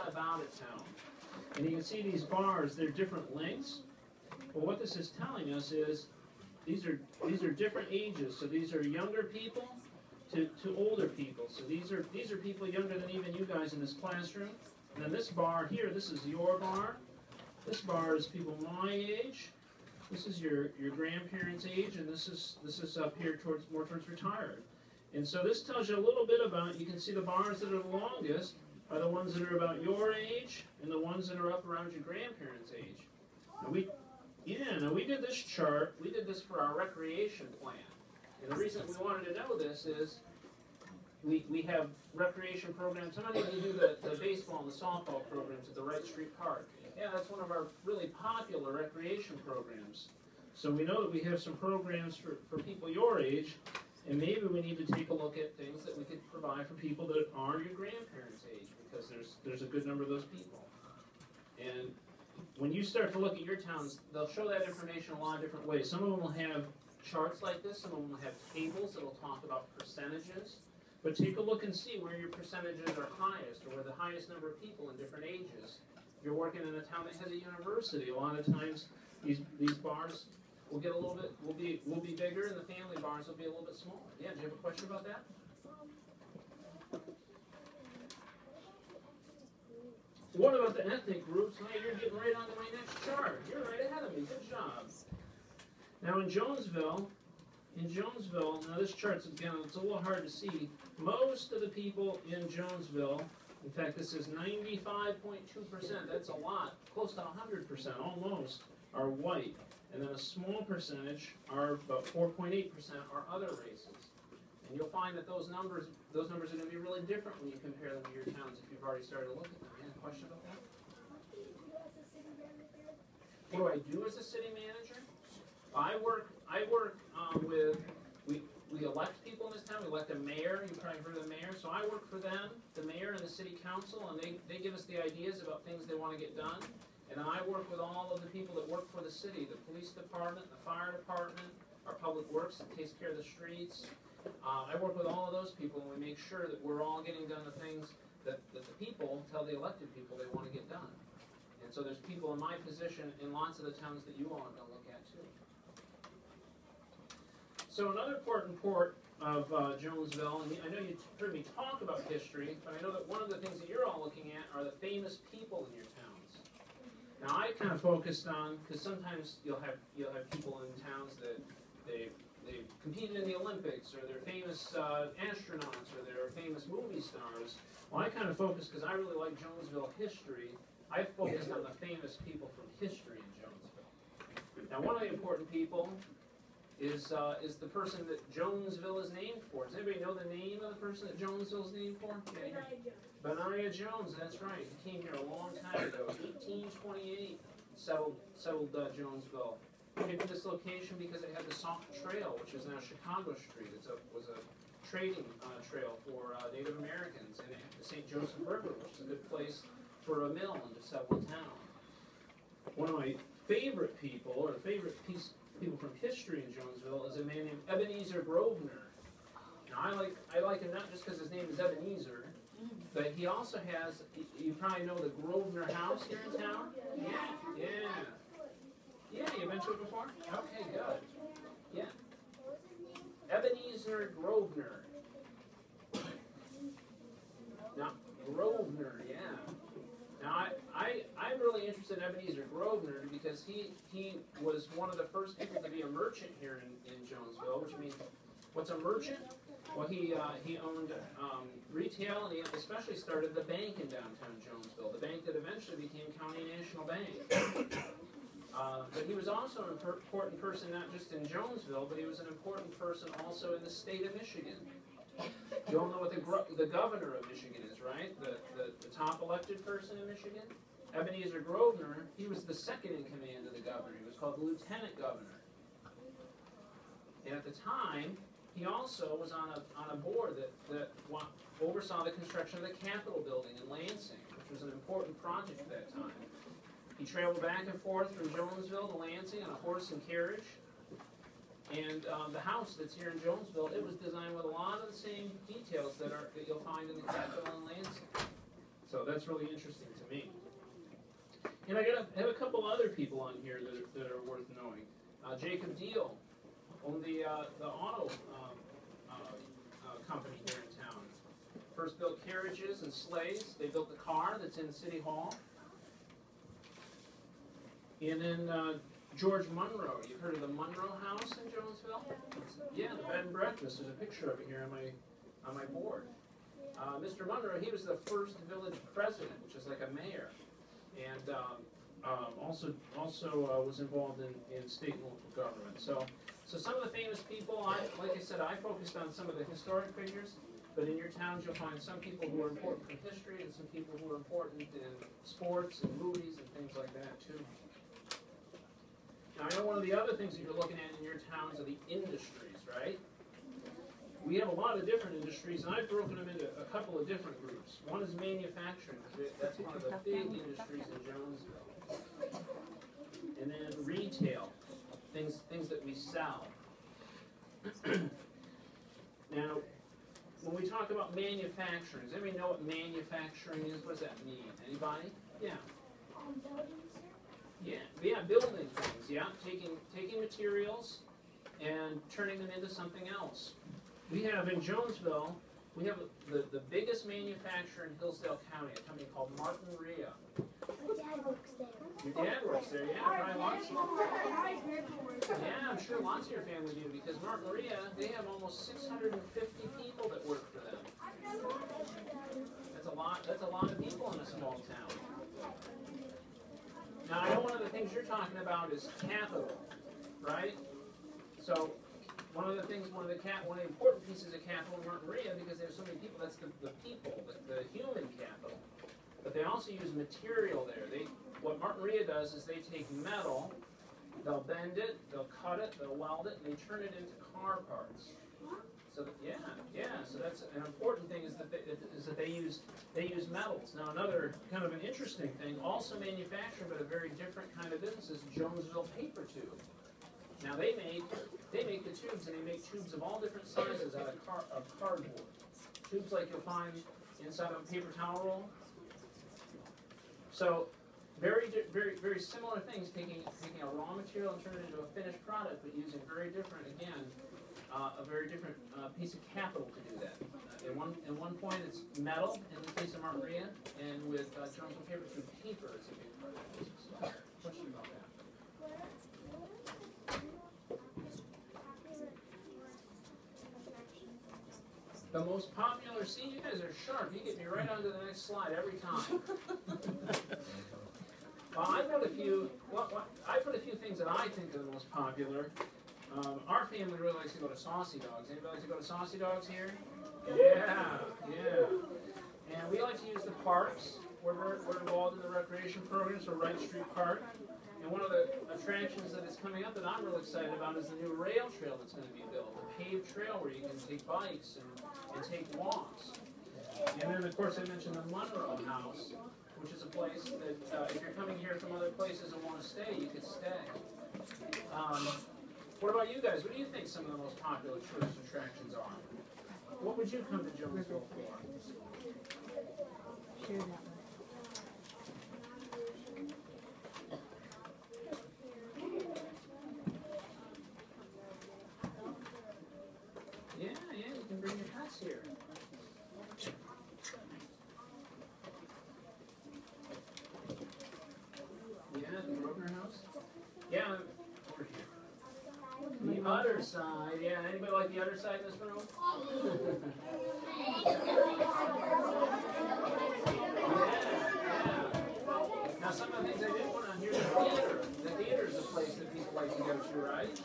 about a town. And you can see these bars, they're different lengths. But what this is telling us is these are different ages. So these are younger people to older people. So these are people younger than even you guys in this classroom. And then this bar here, this is your bar. This bar is people my age. This is your grandparents' age, and this is up here more towards retired. And so this tells you a little bit about, you can see the bars that are the longest are the ones that are about your age, and the ones that are up around your grandparents' age. Now we did this chart, we did this for our recreation plan. And the reason we wanted to know this is we have recreation programs. How many of you do the baseball and the softball programs at the Wright Street Park? Yeah, that's one of our really popular recreation programs. So we know that we have some programs for people your age, and maybe we need to take a look at things that we could provide for people that are your grandparents' age, because there's a good number of those people. And when you start to look at your towns, they'll show that information a lot of different ways. Some of them will have charts like this, some of them will have tables that will talk about percentages. But take a look and see where your percentages are highest, or where the highest number of people in different ages. If you're working in a town that has a university, a lot of times these bars will get a little bit will be bigger, and the family bars will be a little bit smaller. Yeah, do you have a question about that? What about the ethnic groups? Well, you're getting right onto my next chart. You're right ahead of me. Good job. Now in Jonesville, now this chart's, again, it's a little hard to see. Most of the people in Jonesville, in fact, this is 95.2%. That's a lot, close to 100%, almost, are white. And then a small percentage, are about 4.8%, are other races. And you'll find that those numbers are going to be really different when you compare them to your towns if you've already started to look at them. Any question about that? What do I do as a city manager? I work with, we elect people in this town. We elect a mayor. You've probably heard of the mayor. So I work for them, the mayor and the city council, and they give us the ideas about things they want to get done. And I work with all of the people that work for the city, the police department, the fire department, our public works that takes care of the streets. I work with all of those people, and we make sure that we're all getting done the things that the people tell the elected people they want to get done. And so there's people in my position in lots of the towns that you all are going to look at too. So another important part of Jonesville, and I know you heard me talk about history, but I know that one of the things that you're all looking at are the famous people in your towns. Now I kind of focused on, because sometimes you'll have people in towns that they competed in the Olympics, or they're famous astronauts, or they're famous movie stars. Well, I kind of focused, because I really like Jonesville history, I focused on the famous people from history in Jonesville. Now one of the important people is the person that Jonesville is named for. Does anybody know the name of the person that Jonesville is named for? Okay. Benaiah Jones, that's right. He came here a long time ago, 1828, settled Jonesville. He came to this location because it had the Sauk Trail, which is now Chicago Street. It was a trading trail for Native Americans, and it had the St. Joseph River, which is a good place for a mill and to settle a town. One of my favorite people, or favorite people from history in Jonesville, is a man named Ebenezer Grosvenor. Now I like him not just because his name is Ebenezer, but he also has, you probably know the Grosvenor House here in town? Yeah. Yeah, you've been to it before? Okay, good. Yeah. Ebenezer Grosvenor. Now, Grosvenor, yeah. Now, I'm really interested in Ebenezer Grosvenor because he was one of the first people to be a merchant here in Jonesville, which means, what's a merchant? Well, he owned retail, and he especially started the bank in downtown Jonesville, the bank that eventually became County National Bank. But he was also an important person not just in Jonesville, but he was an important person also in the state of Michigan. You all know what the governor of Michigan is, right? The top elected person in Michigan? Ebenezer Grosvenor, he was the second in command of the governor. He was called the lieutenant governor. And at the time, he also was on a board that oversaw the construction of the Capitol building in Lansing, which was an important project at that time. He traveled back and forth from Jonesville to Lansing on a horse and carriage. And the house that's here in Jonesville, it was designed with a lot of the same details that you'll find in the Capitol in Lansing. So that's really interesting to me. And I have a couple other people on here that are worth knowing. Jacob Deal owned the auto company here in town. First built carriages and sleighs. They built the car that's in City Hall. And then George Munro. You've heard of the Munro House in Jonesville? Yeah, the bed and breakfast. There's a picture of it here on my board. Mr. Munro, he was the first village president, which is like a mayor, and also was involved in state and local government. So some of the famous people, like I said, I focused on some of the historic figures, but in your towns you'll find some people who are important from history and some people who are important in sports and movies and things like that too. Now I know one of the other things that you're looking at in your towns are the industries, right? We have a lot of different industries, and I've broken them into a couple of different groups. One is manufacturing. That's one of the big industries in Jonesville. And then retail, things that we sell. Now, when we talk about manufacturing, does anybody know what manufacturing is? What does that mean? Anybody? Yeah. Yeah, building things. Yeah, taking materials and turning them into something else. We have in Jonesville, we have the biggest manufacturer in Hillsdale County, a company called Martin Rhea. My dad works there. Your dad works there, yeah, probably lots. Yeah, I'm sure lots of your family do, because Martin Rhea, they have almost 650 people that work for them. That's a lot of people in a small town. Now, I know one of the things you're talking about is capital, right? So, one of the important pieces of capital in Martin Rhea, because there's so many people, that's the people, the human capital. But they also use material there. What Martin Rhea does is they take metal, they'll bend it, they'll cut it, they'll weld it, and they turn it into car parts. So so that's an important thing is that they use metals. Now another kind of an interesting thing, also manufactured but a very different kind of business, is Jonesville Paper Tube. Now they make the tubes, and they make tubes of all different sizes out of cardboard. Tubes like you'll find inside of a paper towel roll. So very similar things, taking a raw material and turning it into a finished product, but using very different, again, a very different piece of capital to do that. In one point it's metal in the case of Martin Rhea, and with Jonesville Paper Tube, paper is a big part of the business. Question about that? The most popular, see, you guys are sharp. You get me right onto the next slide every time. Well, I put a few things that I think are the most popular. Our family really likes to go to Saucy Dogs. Anybody like to go to Saucy Dogs here? Yeah. And we like to use the parks. We're involved in the recreation program, so Wright Street Park. And one of the attractions that is coming up that I'm really excited about is the new rail trail that's going to be built, a paved trail where you can take bikes and take walks. And then, of course, I mentioned the Munro House, which is a place that if you're coming here from other places and want to stay, you could stay. What about you guys? What do you think some of the most popular tourist attractions are? What would you come to Jonesville for? Share that one. Yeah, you can bring your pets here. Yeah, the Grosvenor House? Yeah, over here. The other side, yeah. Anybody like the other side in this room? Yeah. Now, some of the things I did put on here is the theater. The theater is a place that people like to go to, right?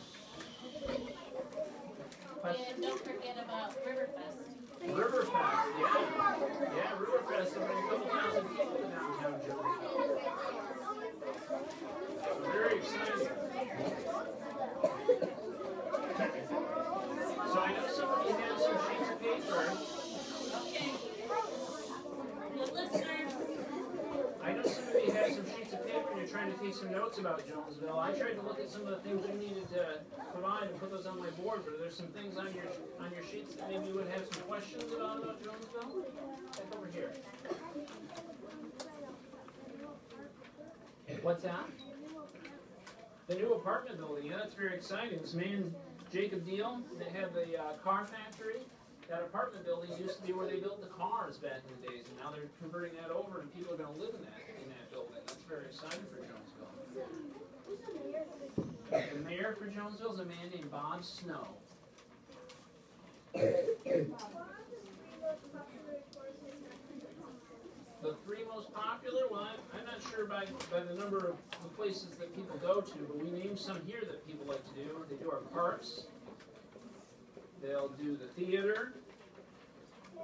And don't forget about Riverfest. Riverfest, yeah. Yeah, Riverfest, there are a couple thousand people in downtown Jonesville. So very exciting. So I know some of you have some sheets of paper. Okay. The listeners. I know some of you have some sheets of paper and you're trying to take some notes about Jonesville. I tried to look at some of the things you needed to provide and put those on my board, but there's some things on your sheets that maybe you would have some questions about Jonesville. Take over here. What's that? The new apartment building, yeah, that's very exciting. This man, Jacob Deal, they have the car factory. That apartment building used to be where they built the cars back in the days, and now they're converting that over, and people are going to live in that building. That's very exciting for Jonesville. The mayor for Jonesville is a man named Bob Snow. The three most popular, well, I'm not sure by the number of the places that people go to, but we named some here that people like to do. They do our parks. They'll do the theater.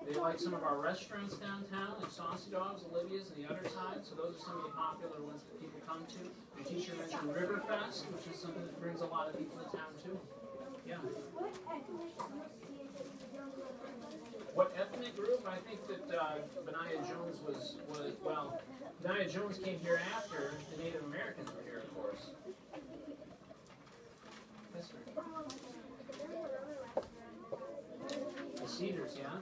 They like some of our restaurants downtown, like Saucy Dogs, Olivia's, and the other side. So those are some of the popular ones that people come to. The teacher mentioned Riverfest, which is something that brings a lot of people to town too. Yeah. What ethnic group? I think that Benaiah Jones was well, Benaiah Jones came here after the Native Americans were here, of course. Yes, sir. The Cedars, yeah?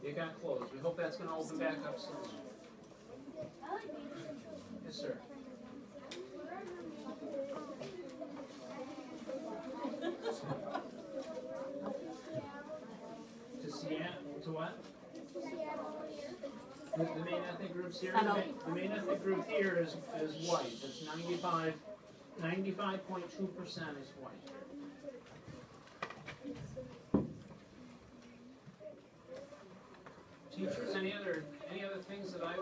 It got closed. We hope that's going to open back up soon. Yes, sir. To Seattle, to what? The main ethnic groups here. The main ethnic group here is white. That's 95.2% is white. Teachers, any other things that I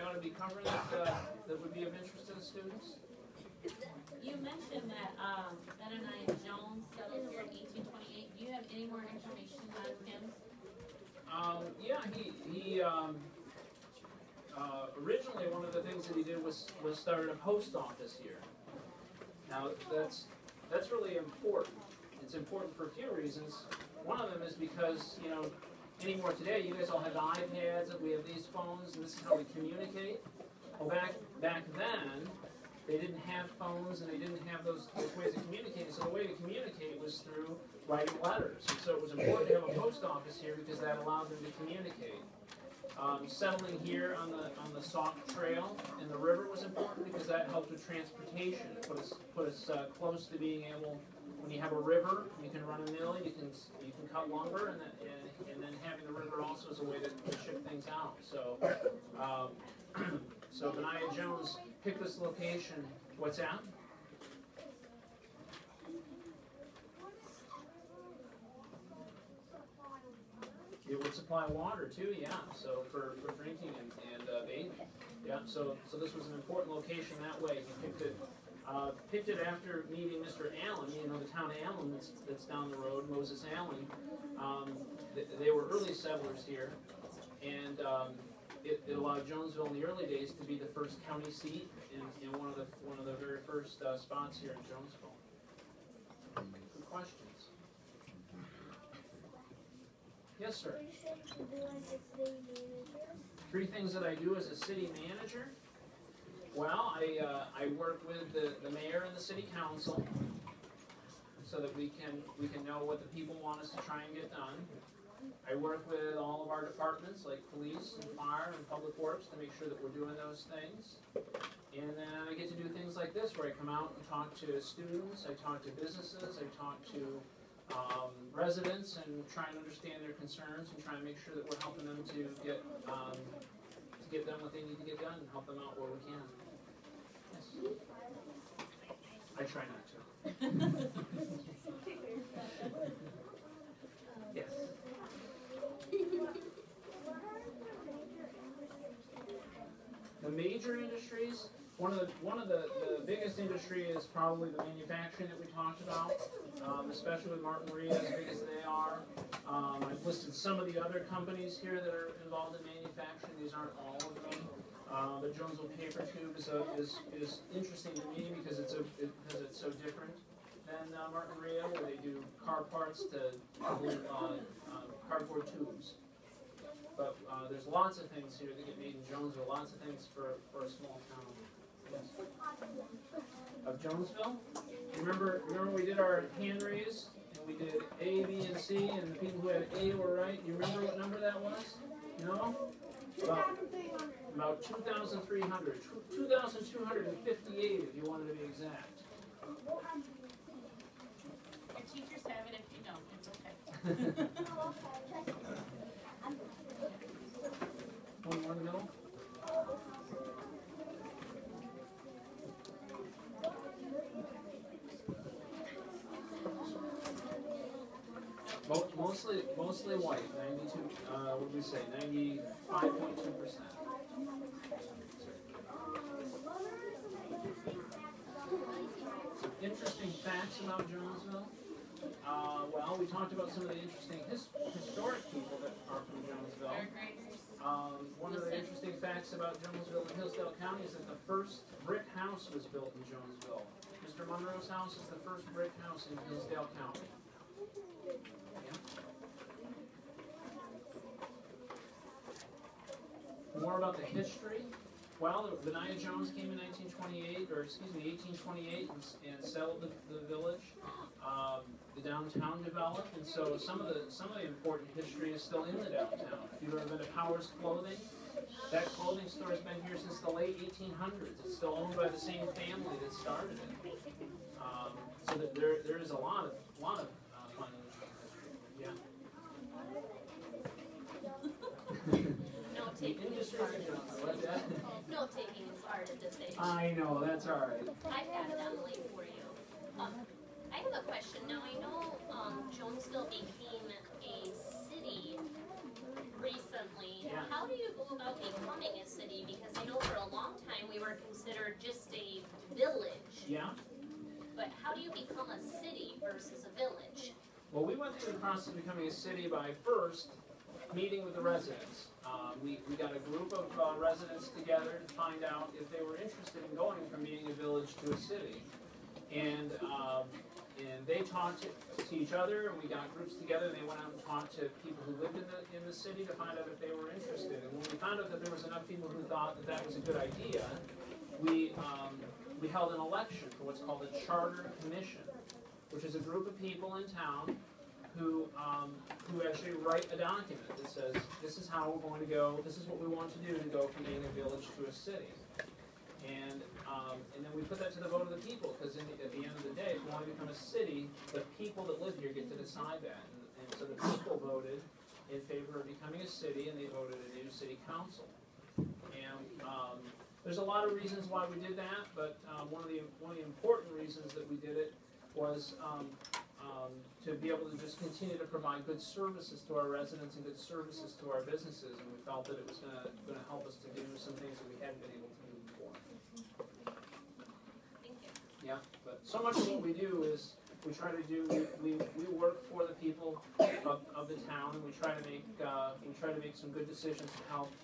ought to be covering that would be of interest to the students? You mentioned that Benaniah Jones settled here in 1828. Do you have any more information on him? Yeah, he originally one of the things that he did was started a post office here. Now that's really important. It's important for a few reasons. One of them is because, you know, anymore today, you guys all have iPads, and we have these phones, and this is how we communicate. Well, back then, they didn't have phones, and they didn't have those ways of communicating, so the way to communicate was through writing letters. And so it was important to have a post office here because that allowed them to communicate. Settling here on the Sauk Trail in the river was important because that helped with transportation. It put us close to being able, when you have a river, you can run a mill, you can cut lumber, and then having the river also is a way to ship things out. So, so Benaiah Jones picked this location. What's that? It would supply water too, yeah. So for drinking and bathing, yeah. So this was an important location that way. He picked it after meeting Mr. Allen. You know, the town of Allen that's down the road, Moses Allen. They were early settlers here, and it allowed Jonesville in the early days to be the first county seat in one of the very first spots here in Jonesville. Good questions. Yes, sir. Three things that I do as a city manager. Well, I work with the mayor and the city council so that we can know what the people want us to try and get done. I work with all of our departments like police and fire and public works to make sure that we're doing those things. And then I get to do things like this where I come out and talk to students, I talk to businesses, I talk to residents and try and understand their concerns and try and make sure that we're helping them to get done what they need to get done and help them out where we can. Yes. I try not to. Yes. The major industries, one of the biggest industry is probably the manufacturing that we talked about, especially with Martin Maria, as big as they are. I've listed some of the other companies here that are involved in manufacturing. These aren't all of them. The Jonesville Paper Tube is interesting to me because it's so different than Martin Maria, where they do car parts to cardboard tubes. But there's lots of things here that get made in Jonesville, lots of things for a small town. Yes. Of Jonesville? Remember we did our hand raise, and we did A, B, and C, and the people who had A were right. You remember what number that was? No? Well, About 2,300, 2,258 if you wanted to be exact. Your teachers have it if you don't, it's okay. One more in the middle. Mostly white, 92, what did we say, 95.2%. Interesting facts about Jonesville. Well, we talked about some of the interesting historic people that are from Jonesville. Third graders. One of the interesting facts about Jonesville and Hillsdale County is that the first brick house was built in Jonesville. Mr. Monroe's house is the first brick house in Hillsdale County. More about the history. Well, Benaiah Jones came in 1828, and settled the village. The downtown developed, and so some of the important history is still in the downtown. If you've ever been to Powers Clothing, that clothing store has been here since the late 1800s. It's still owned by the same family that started it. So that there is a lot of fun in the history. Yeah. Note taking is hard at this stage. Note taking is hard at this age. I know, that's all right. I've got it on the link for you. I have a question. Now, I know Jonesville became a city recently. Yeah. How do you go about becoming a city? Because I know for a long time we were considered just a village. Yeah. But how do you become a city versus a village? Well, we went through the process of becoming a city by first meeting with the residents. We got a group of residents together to find out if they were interested in going from being a village to a city. And they talked to each other, and we got groups together, and they went out and talked to people who lived in the city to find out if they were interested. And when we found out that there was enough people who thought that that was a good idea, we held an election for what's called a charter commission, which is a group of people in town who actually write a document that says, this is how we're going to go, this is what we want to do to go from being a village to a city. And then we put that to the vote of the people, because at the end of the day, if we want to become a city, the people that live here get to decide that. And so the people voted in favor of becoming a city, and they voted a new city council. And there's a lot of reasons why we did that, but one of the important reasons that we did it was to be able to just continue to provide good services to our residents and good services to our businesses, and we felt that it was going to help us to do some things that we hadn't been able to do before. Thank you. Yeah, but so much of what we do is we try to do we work for the people of the town, and we try to make some good decisions to help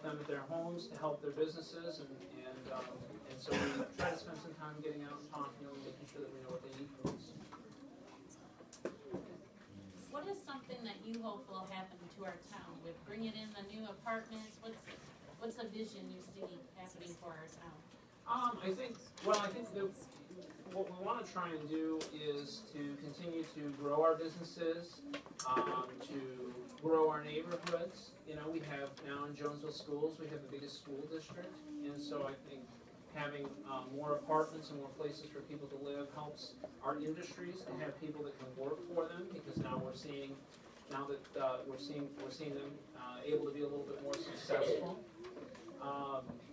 them at their homes, to help their businesses, and so we try to spend some time getting out and talking to them, making sure that we know what they need from us. What is something that you hope will happen to our town with bringing in the new apartments? What's a vision you see happening for our town? I think that what we want to try and do is to continue to grow our businesses, to grow our neighborhoods. You know, we have now in Jonesville schools, we have the biggest school district, and so I think having more apartments and more places for people to live helps our industries to have people that can work for them, because now we're seeing them able to be a little bit more successful.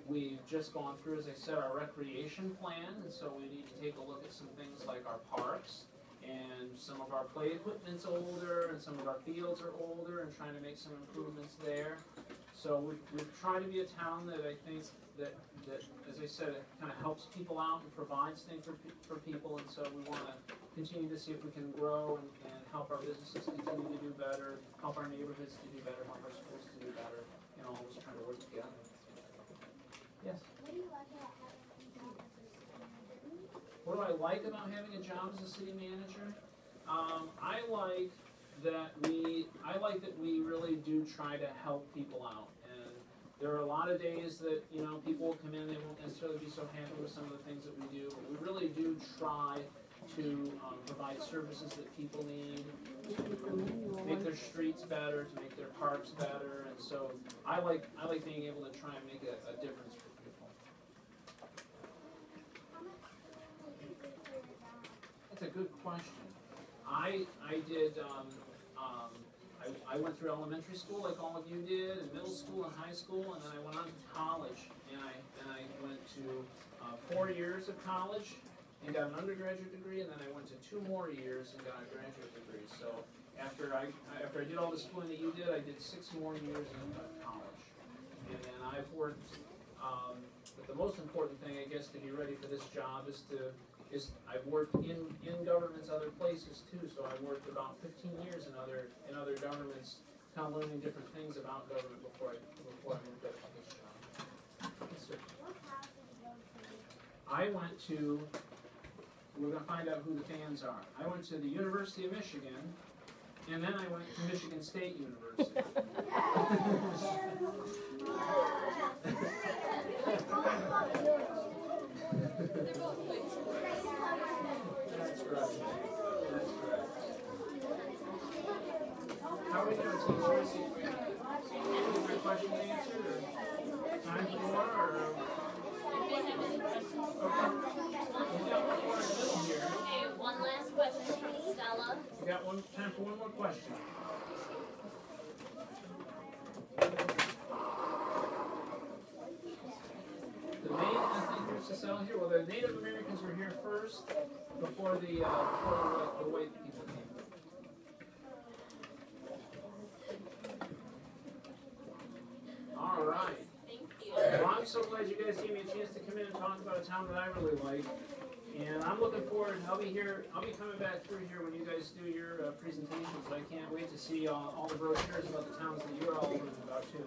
We've just gone through, as I said, our recreation plan, and so we need to take a look at some things like our parks, and some of our play equipment's older, and some of our fields are older, and trying to make some improvements there. So we've tried to be a town that I think that as I said, it kind of helps people out and provides things for people, and so we want to continue to see if we can grow and help our businesses continue to do better, help our neighborhoods to do better, help our schools to do better, and all of us trying to work together. Yes? What do I like about having a job as a city manager? I like that we really do try to help people out. There are a lot of days that, people will come in, they won't necessarily be so happy with some of the things that we do, but we really do try to provide services that people need, make their streets better, to make their parks better, and so I like being able to try and make a difference for people. That's a good question. I did. I went through elementary school like all of you did, and middle school and high school, and then I went on to college, and I went to 4 years of college and got an undergraduate degree, and then I went to 2 more years and got a graduate degree. So after I did all the schooling that you did, I did 6 more years of college, and then I've worked. But the most important thing, I guess, to be ready for this job is I've worked in governments other places too. So I worked about 15 years in other governments, kind of learning different things about government before I moved up to this job. Yes, sir. I went to. We're going to find out who the fans are. I went to the University of Michigan, and then I went to Michigan State University. They're both good. That's right. How are we doing, teachers? Is my question answered, or time for more, or? Anybody have any questions? Okay. We got one more in the middle here. Okay, one last question from Stella. We got time for one more question. The main, I think there's a cell here. Well, the Native Americans were here first before the white people came. All right. Thank you. Well, I'm so glad you guys gave me a chance to come in and talk about a town that I really like. And I'm looking forward, I'll be coming back through here when you guys do your presentations. I can't wait to see all the brochures about the towns that you're all learning about too.